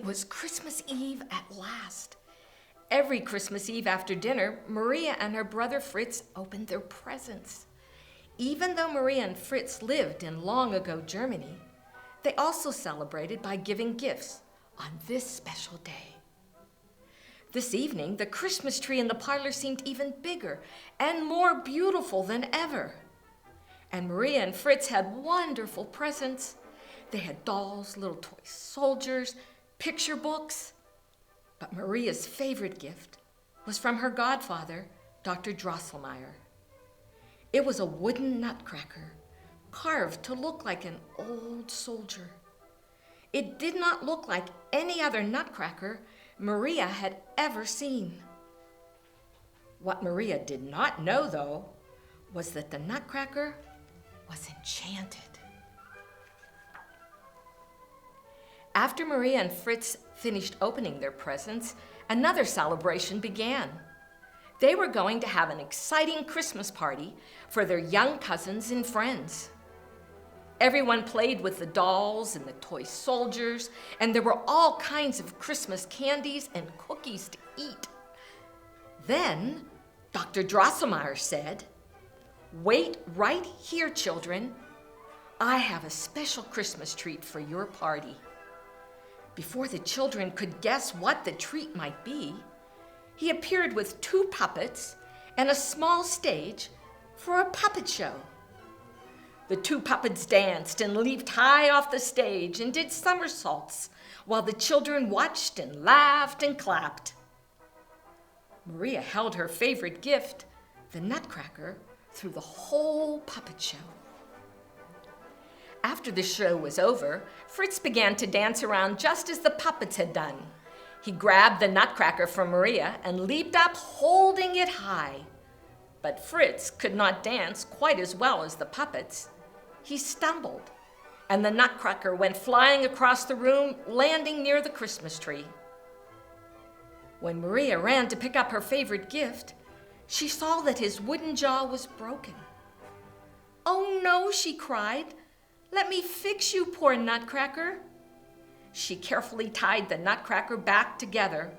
was Christmas Eve at last. Every Christmas Eve after dinner, Maria and her brother Fritz opened their presents. Even though Maria and Fritz lived in long-ago Germany, they also celebrated by giving gifts on this special day. This evening, the Christmas tree in the parlor seemed even bigger and more beautiful than ever. And Maria and Fritz had wonderful presents. They had dolls, little toy soldiers, picture books. But Maria's favorite gift was from her godfather, Dr. Drosselmeyer. It was a wooden nutcracker, carved to look like an old soldier. It did not look like any other nutcracker Maria had ever seen. What Maria did not know, though, was that the nutcracker was enchanted. After Maria and Fritz finished opening their presents, another celebration began. They were going to have an exciting Christmas party for their young cousins and friends. Everyone played with the dolls and the toy soldiers, and there were all kinds of Christmas candies and cookies to eat. Then Dr. Drosselmeyer said, "Wait right here, children. I have a special Christmas treat for your party." Before the children could guess what the treat might be, he appeared with 2 puppets and a small stage for a puppet show. The 2 puppets danced and leaped high off the stage and did somersaults while the children watched and laughed and clapped. Maria held her favorite gift, the nutcracker, through the whole puppet show. After the show was over, Fritz began to dance around just as the puppets had done. He grabbed the nutcracker from Maria and leaped up, holding it high. But Fritz could not dance quite as well as the puppets. He stumbled, and the nutcracker went flying across the room, landing near the Christmas tree. When Maria ran to pick up her favorite gift, she saw that his wooden jaw was broken. "Oh no," she cried. "Let me fix you, poor nutcracker." She carefully tied the nutcracker back together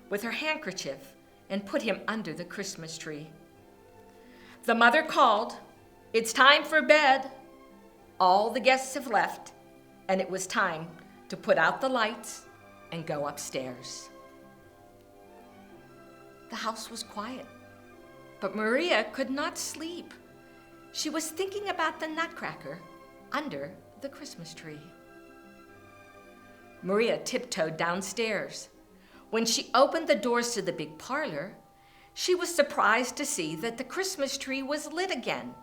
with her handkerchief and put him under the Christmas tree. The mother called, "It's time for bed. All the guests have left, and it was time to put out the lights and go upstairs." The house was quiet, but Maria could not sleep. She was thinking about the nutcracker under the Christmas tree. Maria tiptoed downstairs. When she opened the doors to the big parlor, she was surprised to see that the Christmas tree was lit again.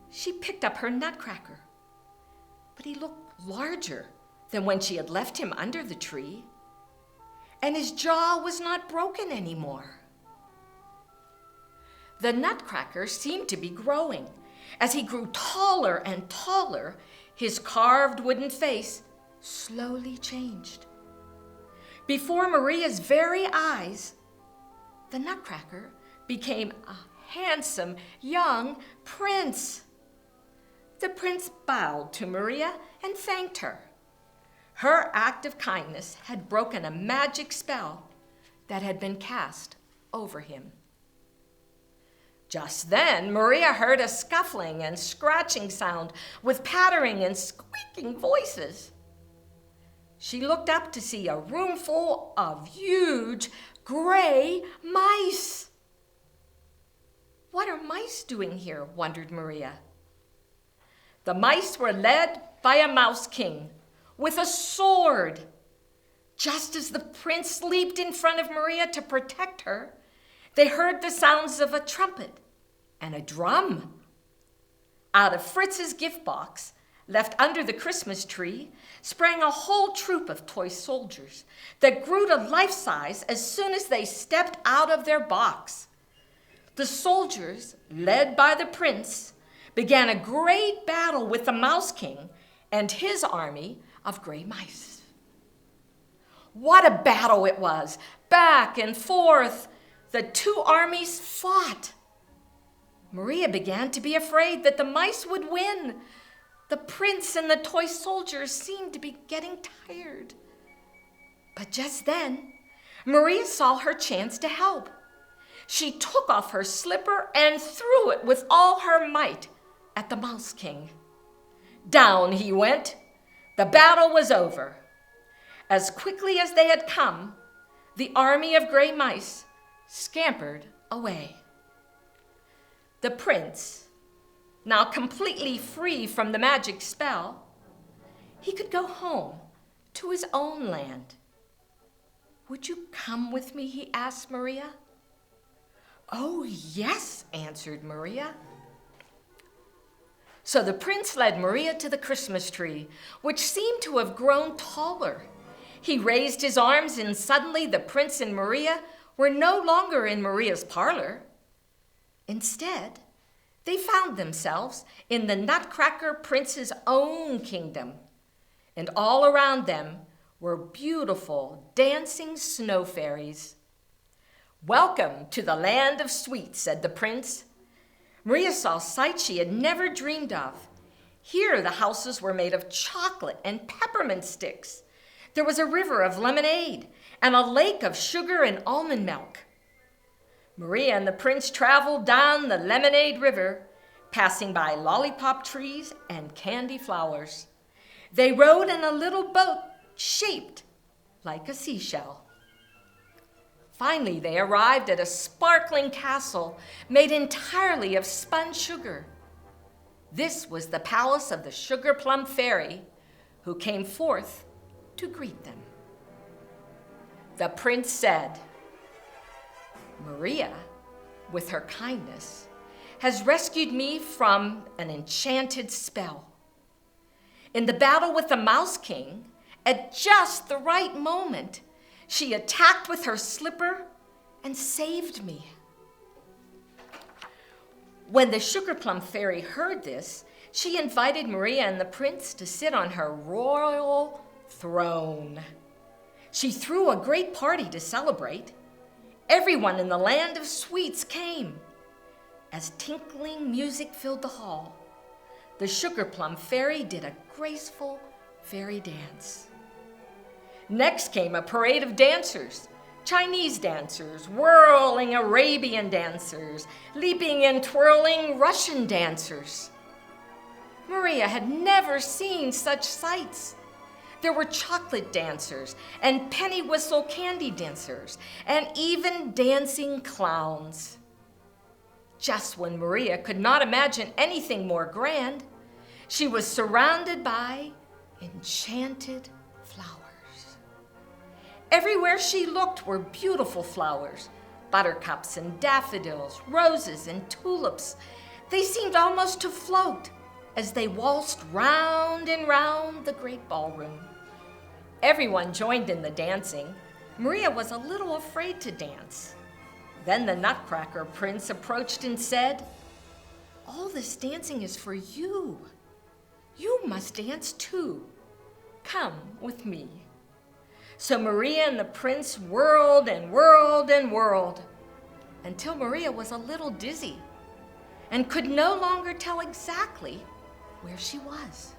She picked up her nutcracker, but he looked larger than when she had left him under the tree, and his jaw was not broken anymore. The nutcracker seemed to be growing. As he grew taller and taller, his carved wooden face slowly changed. Before Maria's very eyes, the nutcracker became a handsome young prince. The prince bowed to Maria and thanked her. Her act of kindness had broken a magic spell that had been cast over him. Just then, Maria heard a scuffling and scratching sound with pattering and squeaking voices. She looked up to see a room full of huge gray mice. "What are mice doing here?" wondered Maria. The mice were led by a mouse king with a sword. Just as the prince leaped in front of Maria to protect her, they heard the sounds of a trumpet and a drum. Out of Fritz's gift box, left under the Christmas tree, sprang a whole troop of toy soldiers that grew to life-size as soon as they stepped out of their box. The soldiers, led by the prince, began a great battle with the Mouse King and his army of gray mice. What a battle it was! Back and forth, the 2 armies fought. Maria began to be afraid that the mice would win. The prince and the toy soldiers seemed to be getting tired. But just then, Maria saw her chance to help. She took off her slipper and threw it with all her might at the Mouse King. Down he went. The battle was over. As quickly as they had come, the army of gray mice scampered away. The prince, now completely free from the magic spell, he could go home to his own land. "Would you come with me?" he asked Maria. "Oh, yes," answered Maria. So the prince led Maria to the Christmas tree, which seemed to have grown taller. He raised his arms, and suddenly the prince and Maria were no longer in Maria's parlor. Instead, they found themselves in the Nutcracker prince's own kingdom, and all around them were beautiful dancing snow fairies. "Welcome to the land of sweets," said the prince. Maria saw sights she had never dreamed of. Here the houses were made of chocolate and peppermint sticks. There was a river of lemonade and a lake of sugar and almond milk. Maria and the prince traveled down the lemonade river, passing by lollipop trees and candy flowers. They rode in a little boat shaped like a seashell. Finally, they arrived at a sparkling castle made entirely of spun sugar. This was the palace of the Sugar Plum Fairy, who came forth to greet them. The prince said, "Maria, with her kindness, has rescued me from an enchanted spell. In the battle with the Mouse King, at just the right moment, she attacked with her slipper and saved me." When the Sugar Plum Fairy heard this, she invited Maria and the prince to sit on her royal throne. She threw a great party to celebrate. Everyone in the land of sweets came. As tinkling music filled the hall, the Sugar Plum Fairy did a graceful fairy dance. Next came a parade of dancers, Chinese dancers, whirling Arabian dancers, leaping and twirling Russian dancers. Maria had never seen such sights. There were chocolate dancers and penny whistle candy dancers and even dancing clowns. Just when Maria could not imagine anything more grand, she was surrounded by enchanted flowers. Everywhere she looked were beautiful flowers, buttercups and daffodils, roses and tulips. They seemed almost to float as they waltzed round and round the great ballroom. Everyone joined in the dancing. Maria was a little afraid to dance. Then the Nutcracker prince approached and said, "All this dancing is for you. You must dance too. Come with me." So Maria and the prince whirled and whirled and whirled until Maria was a little dizzy and could no longer tell exactly where she was.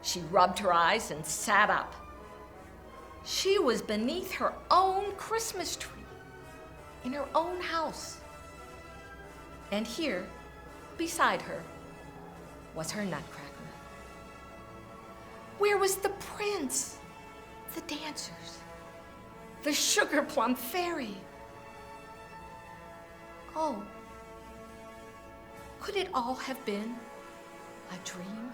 She rubbed her eyes and sat up. She was beneath her own Christmas tree in her own house. And here, beside her, was her Nutcracker. Where was the prince, the dancers, the Sugar Plum Fairy? Oh, could it all have been a dream?